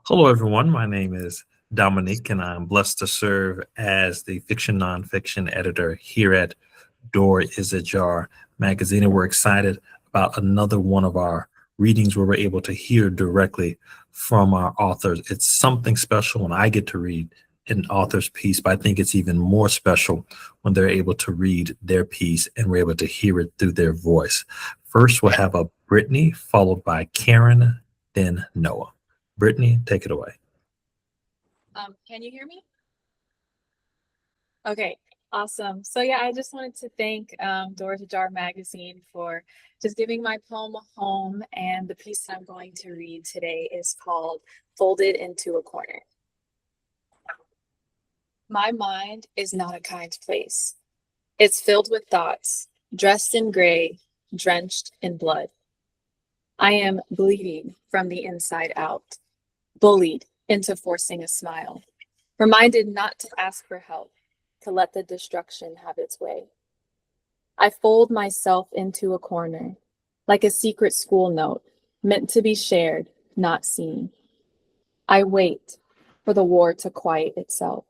Hello, everyone. My name is Dominique, and I'm blessed to serve as the fiction nonfiction editor here at Door is Ajar magazine. And we're excited about another one of our readings where we're able to hear directly from our authors. It's something special when I get to read an author's piece, but I think it's even more special when they're able to read their piece and we're able to hear it through their voice. First, we'll have a Brittny, followed by Karin, then Noah. Brittny, take it away. Can you hear me? Okay, awesome. So yeah, I just wanted to thank Door to Jar magazine for just giving my poem a home, and the piece that I'm going to read today is called Folded into a Corner. My mind is not a kind place. It's filled with thoughts, dressed in gray, drenched in blood. I am bleeding from the inside out, bullied into forcing a smile, reminded not to ask for help, to let the destruction have its way. I fold myself into a corner, like a secret school note, meant to be shared, not seen. I wait for the war to quiet itself.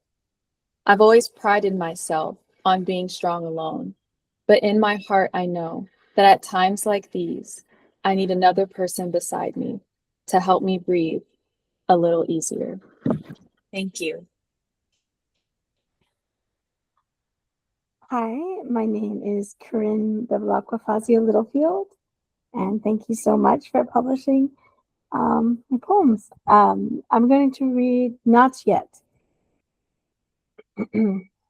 I've always prided myself on being strong alone, but in my heart I know that at times like these, I need another person beside me to help me breathe a little easier. Thank you. Hi, my name is Karin Fazio Littlefield, and thank you so much for publishing my poems. I'm going to read Not Yet.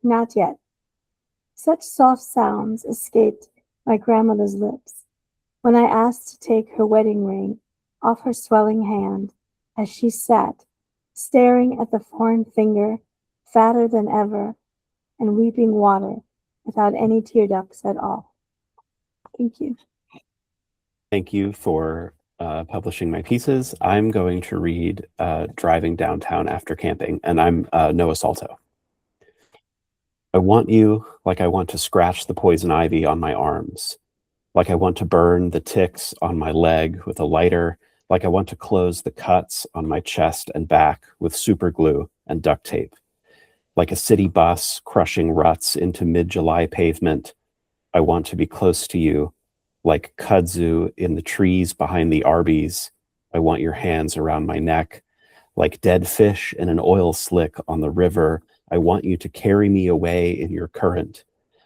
Not yet. Such soft sounds escaped my grandmother's lips when I asked to take her wedding ring off her swelling hand as she sat, staring at the foreign finger, fatter than ever, and weeping water without any tear ducts at all. Thank you. Thank you for publishing my pieces. I'm going to read Driving Downtown After Camping, and I'm Noah Soltau. I want you like I want to scratch the poison ivy on my arms, like I want to burn the ticks on my leg with a lighter, like I want to close the cuts on my chest and back with super glue and duct tape. Like a city bus crushing ruts into mid-July pavement, I want to be close to you. Like kudzu in the trees behind the Arby's, I want your hands around my neck. Like dead fish in an oil slick on the river, I want you to carry me away in your current.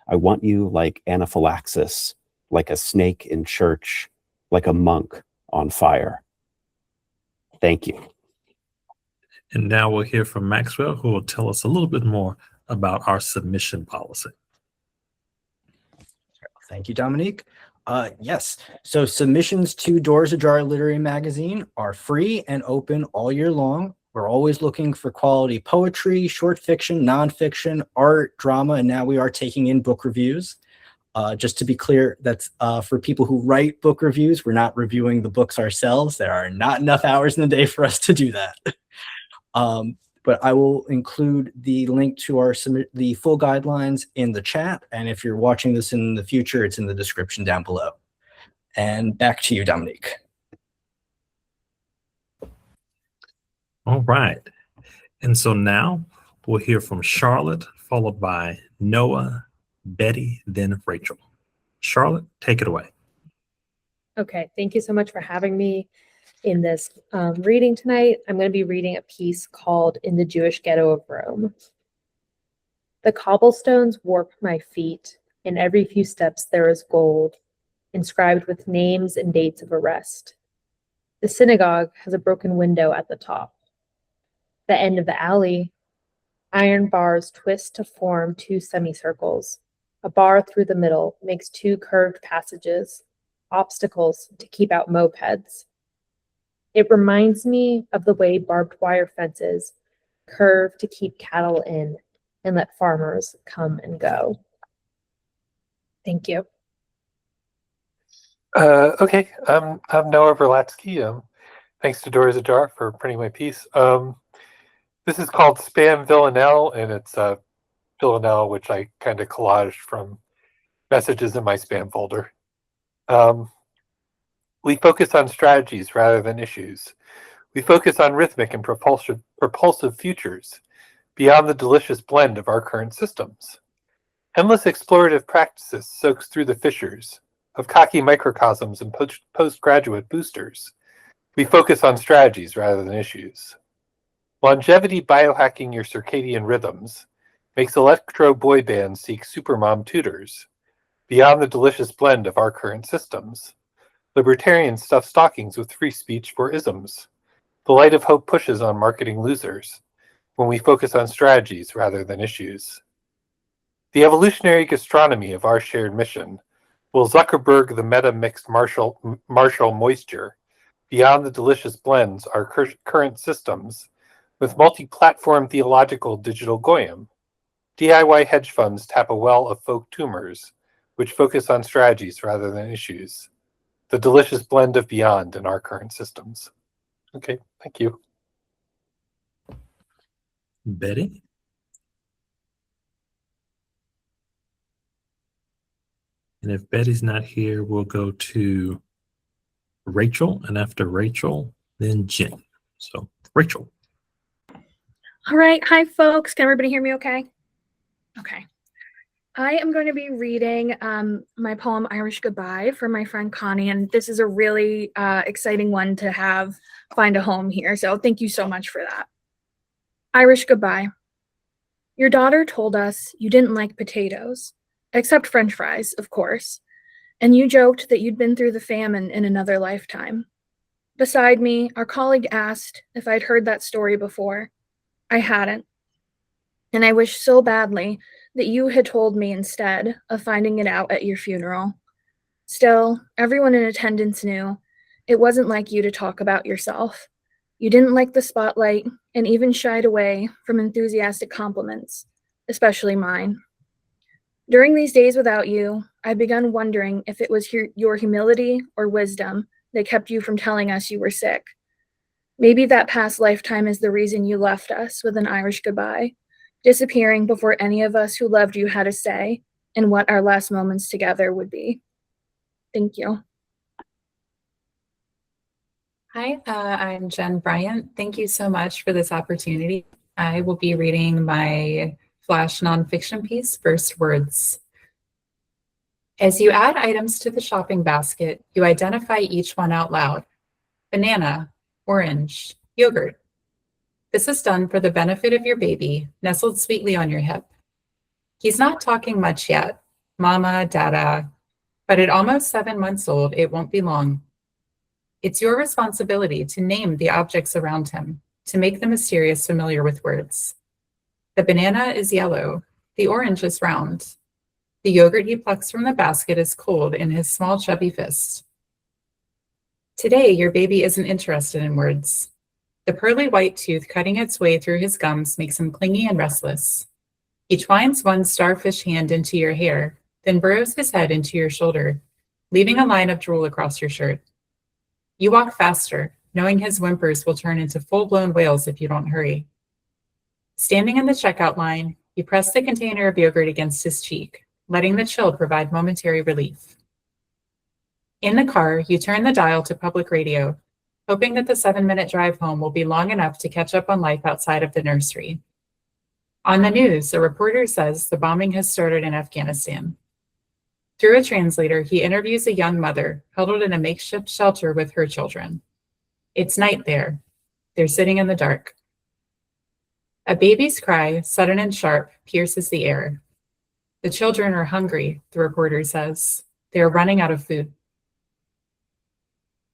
I want you like anaphylaxis, like a snake in church, like a monk on fire. Thank you. And now we'll hear from Maxwell, who will tell us a little bit more about our submission policy. Thank you, Dominique. Yes, so submissions to Doors Ajar Literary Magazine are free and open all year long. We're always looking for quality poetry, short fiction, nonfiction, art, drama, and now we are taking in book reviews. Just to be clear, that's for people who write book reviews. We're not reviewing the books ourselves. There are not enough hours in the day for us to do that. But I will include the link to the full guidelines in the chat. And if you're watching this in the future, it's in the description down below. And back to you, Dominique. All right. And so now we'll hear from Charlotte, followed by Noah, Betty, then Rachel. Charlotte, take it away. Okay, thank you so much for having me in this reading tonight. I'm going to be reading a piece called In the Jewish Ghetto of Rome. The cobblestones warp my feet. In every few steps there is gold, inscribed with names and dates of arrest. The synagogue has a broken window at the top. The end of the alley, iron bars twist to form two semicircles. A bar through the middle makes two curved passages, obstacles to keep out mopeds. It reminds me of the way barbed wire fences curve to keep cattle in and let farmers come and go. Thank you. Okay, I'm Noah Berlatsky. Thanks to Doors Ajar for printing my piece. This is called Spam Villanelle, and it's Villanelle, which I kind of collaged from messages in my spam folder. We focus on strategies rather than issues. We focus on rhythmic and propulsive futures beyond the delicious blend of our current systems. Endless explorative practices soaks through the fissures of cocky microcosms and postgraduate boosters. We focus on strategies rather than issues. Longevity biohacking your circadian rhythms makes electro boy bands seek supermom tutors beyond the delicious blend of our current systems. Libertarians stuff stockings with free speech for isms. The light of hope pushes on marketing losers when we focus on strategies rather than issues. The evolutionary gastronomy of our shared mission will Zuckerberg the meta-mixed Marshall moisture beyond the delicious blends our current systems with multi-platform theological digital goyim. DIY hedge funds tap a well of folk tumors which focus on strategies rather than issues. The delicious blend of beyond in our current systems. Okay, thank you. Betty? And if Betty's not here, we'll go to Rachel, and after Rachel, then Jen. So, Rachel. All right. Hi, folks. Can everybody hear me okay? Okay. I am going to be reading my poem Irish Goodbye for my friend Connie, and this is a really exciting one to find a home here. So thank you so much for that. Irish Goodbye. Your daughter told us you didn't like potatoes, except French fries, of course, and you joked that you'd been through the famine in another lifetime. Beside me, our colleague asked if I'd heard that story before. I hadn't, and I wished so badly that you had told me instead of finding it out at your funeral. Still, everyone in attendance knew it wasn't like you to talk about yourself. You didn't like the spotlight and even shied away from enthusiastic compliments, especially mine. During these days without you, I'd begun wondering if it was your humility or wisdom that kept you from telling us you were sick. Maybe that past lifetime is the reason you left us with an Irish goodbye, disappearing before any of us who loved you had a say in what our last moments together would be. Thank you. Hi, I'm Jen Bryant. Thank you so much for this opportunity. I will be reading my flash nonfiction piece, First Words. As you add items to the shopping basket, you identify each one out loud. Banana, orange, yogurt. This is done for the benefit of your baby, nestled sweetly on your hip. He's not talking much yet, mama, dada, but at almost 7 months old, it won't be long. It's your responsibility to name the objects around him, to make the mysterious familiar with words. The banana is yellow, the orange is round. The yogurt he plucks from the basket is cold in his small chubby fist. Today, your baby isn't interested in words. The pearly white tooth cutting its way through his gums makes him clingy and restless. He twines one starfish hand into your hair, then burrows his head into your shoulder, leaving a line of drool across your shirt. You walk faster, knowing his whimpers will turn into full-blown wails if you don't hurry. Standing in the checkout line, you press the container of yogurt against his cheek, letting the chill provide momentary relief. In the car, you turn the dial to public radio, hoping that the 7-minute drive home will be long enough to catch up on life outside of the nursery. On the news, a reporter says the bombing has started in Afghanistan. Through a translator, he interviews a young mother huddled in a makeshift shelter with her children. It's night there. They're sitting in the dark. A baby's cry, sudden and sharp, pierces the air. The children are hungry, the reporter says. They are running out of food.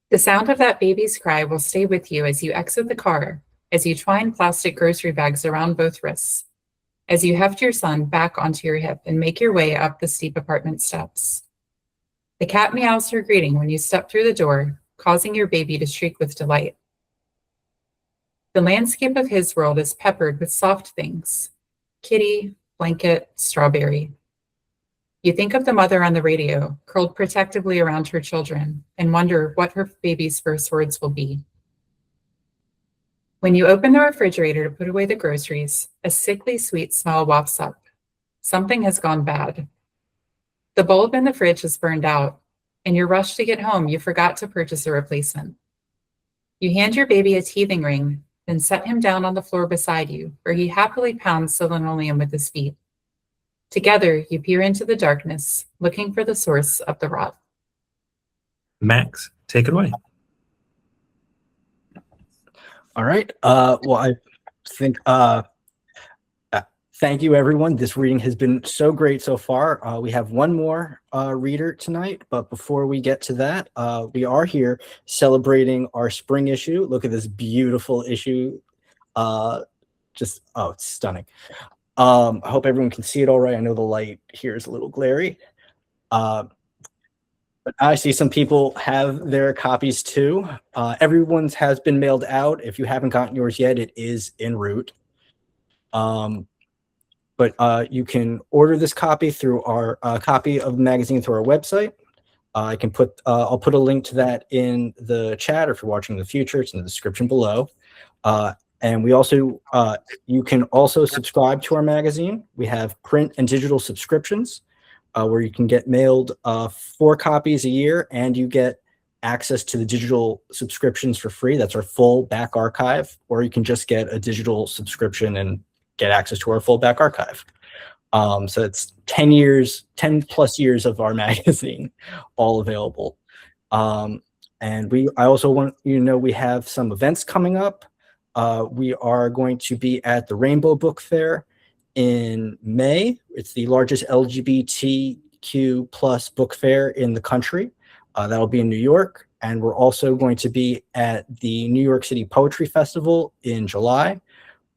The sound of that baby's cry will stay with you as you exit the car, as you twine plastic grocery bags around both wrists, as you heft your son back onto your hip and make your way up the steep apartment steps. The cat meows her greeting when you step through the door, causing your baby to shriek with delight. The landscape of his world is peppered with soft things: kitty, blanket, strawberry. You think of the mother on the radio, curled protectively around her children, and wonder what her baby's first words will be. When you open the refrigerator to put away the groceries, a sickly sweet smell wafts up. Something has gone bad. The bulb in the fridge is burned out. In your rush to get home, you forgot to purchase a replacement. You hand your baby a teething ring, then set him down on the floor beside you, where he happily pounds the linoleum with his feet. Together, you peer into the darkness, looking for the source of the rot. Max, take it away. All right. Well, I think thank you, everyone. This reading has been so great so far. We have one more reader tonight, but before we get to that, we are here celebrating our spring issue. Look at this beautiful issue. Oh, it's stunning. I hope everyone can see it all right. I know the light here is a little glary. But I see some people have their copies too. Everyone's has been mailed out. If you haven't gotten yours yet, it is en route. But you can order this copy through our copy of the magazine through our website. I can I'll put a link to that in the chat, or if you're watching in the future, it's in the description below. And we also, you can also subscribe to our magazine. We have print and digital subscriptions where you can get mailed 4 copies a year, and you get access to the digital subscriptions for free. That's our full back archive, or you can just get a digital subscription and get access to our full back archive. So it's 10 plus years of our magazine, all available. And I also want you to know we have some events coming up. We are going to be at the Rainbow Book Fair in May. It's the largest LGBTQ plus book fair in the country. That'll be in New York. And we're also going to be at the New York City Poetry Festival in July.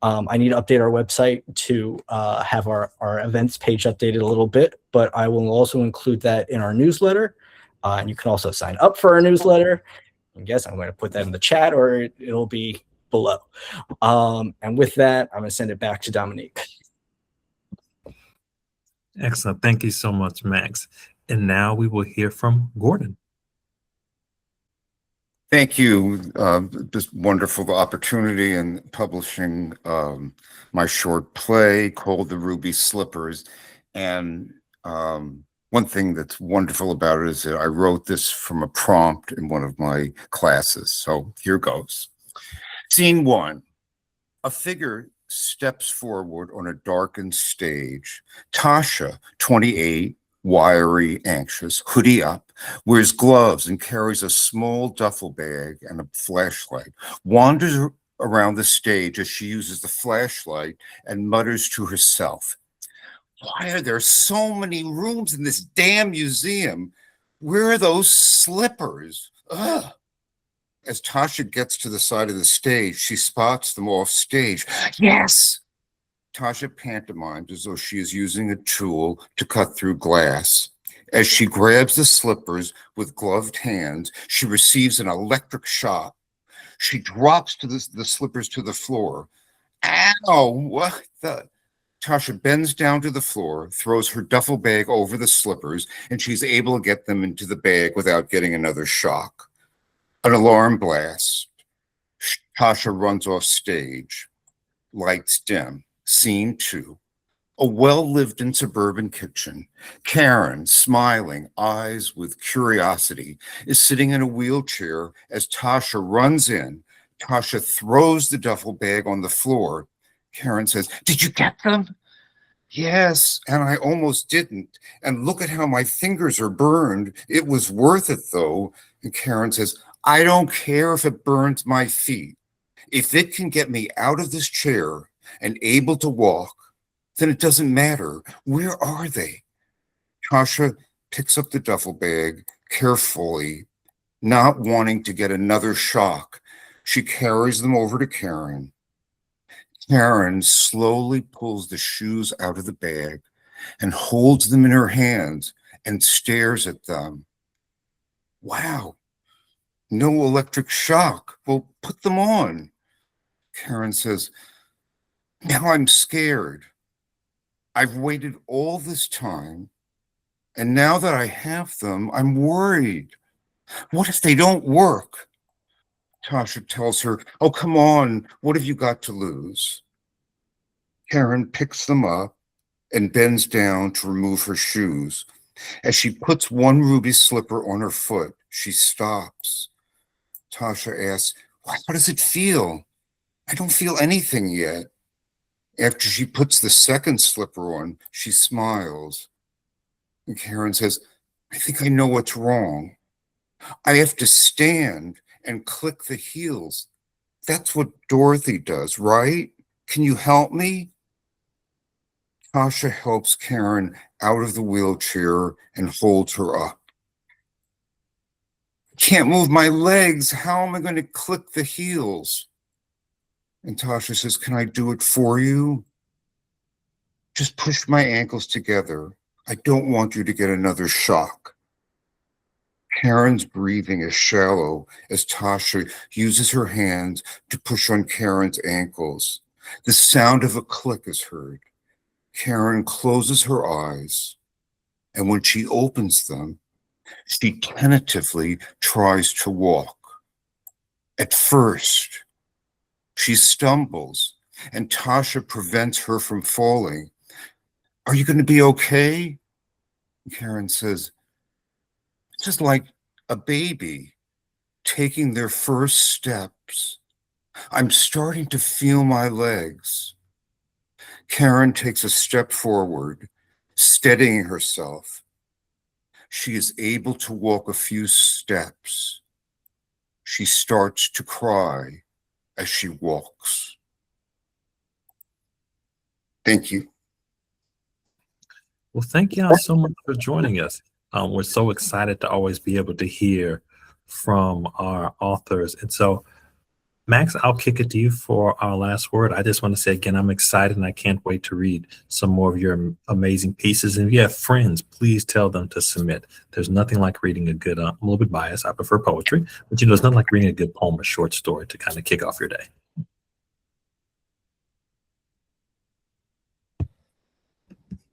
I need to update our website to have our events page updated a little bit, but I will also include that in our newsletter. And you can also sign up for our newsletter. I guess I'm going to put that in the chat, or it'll be below. And with that, I'm going to send it back to Dominique. Excellent. Thank you so much, Max. And now we will hear from Gordon. Thank you. This wonderful opportunity in publishing my short play called The Ruby Slippers. And one thing that's wonderful about it is that I wrote this from a prompt in one of my classes. So here goes. Scene 1. A figure steps forward on a darkened stage. Tasha, 28, wiry, anxious, hoodie up, wears gloves and carries a small duffel bag and a flashlight, wanders around the stage as she uses the flashlight and mutters to herself, "Why are there so many rooms in this damn museum? Where are those slippers? Ugh." As Tasha gets to the side of the stage, she spots them off stage. Yes! Tasha pantomimes as though she is using a tool to cut through glass. As she grabs the slippers with gloved hands, she receives an electric shock. She drops the slippers to the floor. Ow! What the? Tasha bends down to the floor, throws her duffel bag over the slippers, and she's able to get them into the bag without getting another shock. An alarm blast. Tasha runs off stage. Lights dim. Scene 2. A well-lived-in suburban kitchen. Karin, smiling, eyes with curiosity, is sitting in a wheelchair as Tasha runs in. Tasha throws the duffel bag on the floor. Karin says, "Did you get them?" "Yes, and I almost didn't. And look at how my fingers are burned. It was worth it, though." And Karin says, "I don't care if it burns my feet. If it can get me out of this chair and able to walk, then it doesn't matter. Where are they?" Tasha picks up the duffel bag carefully, not wanting to get another shock. She carries them over to Karin. Karin slowly pulls the shoes out of the bag and holds them in her hands and stares at them. "Wow. No electric shock. Well, put them on." Karin says, "Now I'm scared. I've waited all this time, and now that I have them, I'm worried. What if they don't work?" Tasha tells her, "Oh, come on. What have you got to lose?" Karin picks them up and bends down to remove her shoes. As she puts one ruby slipper on her foot, she stops. Tasha asks, How does it feel? I don't feel anything yet. After she puts the second slipper on, she smiles. And Karin says, I think I know what's wrong. I have to stand and click the heels. That's what Dorothy does, right? Can you help me? Tasha helps Karin out of the wheelchair and holds her up. I can't move my legs. How am I going to click the heels? And Tasha says, can I do it for you? Just push my ankles together. I don't want you to get another shock. Karin's breathing is shallow as Tasha uses her hands to push on Karin's ankles. The sound of a click is heard. Karin closes her eyes, and when she opens them, she tentatively tries to walk. At first, she stumbles, and Tasha prevents her from falling. Are you going to be okay? Karin says, just like a baby taking their first steps. I'm starting to feel my legs. Karin takes a step forward, steadying herself. She is able to walk a few steps. She starts to cry as she walks. Thank you. Well, thank y'all so much for joining us. We're so excited to always be able to hear from our authors. And so, Max, I'll kick it to you for our last word. I just want to say again, I'm excited and I can't wait to read some more of your amazing pieces. And if you have friends, please tell them to submit. There's nothing like reading a good, I'm a little bit biased, I prefer poetry, but you know, it's nothing like reading a good poem or short story to kind of kick off your day.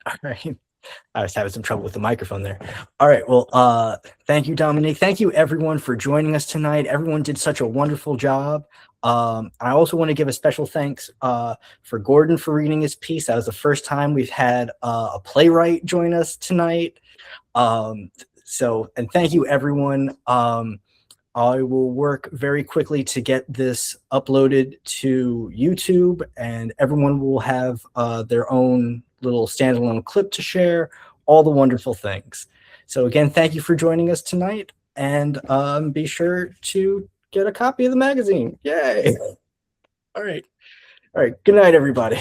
All right. I was having some trouble with the microphone there. All right. Well, thank you, Dominique. Thank you, everyone, for joining us tonight. Everyone did such a wonderful job. I also want to give a special thanks for Gordon for reading his piece. That was the first time we've had a playwright join us tonight. And thank you, everyone. I will work very quickly to get this uploaded to YouTube, and everyone will have their own little standalone clip to share, all the wonderful things. So again, thank you for joining us tonight, and be sure to get a copy of the magazine. Yay! All right. Good night, everybody.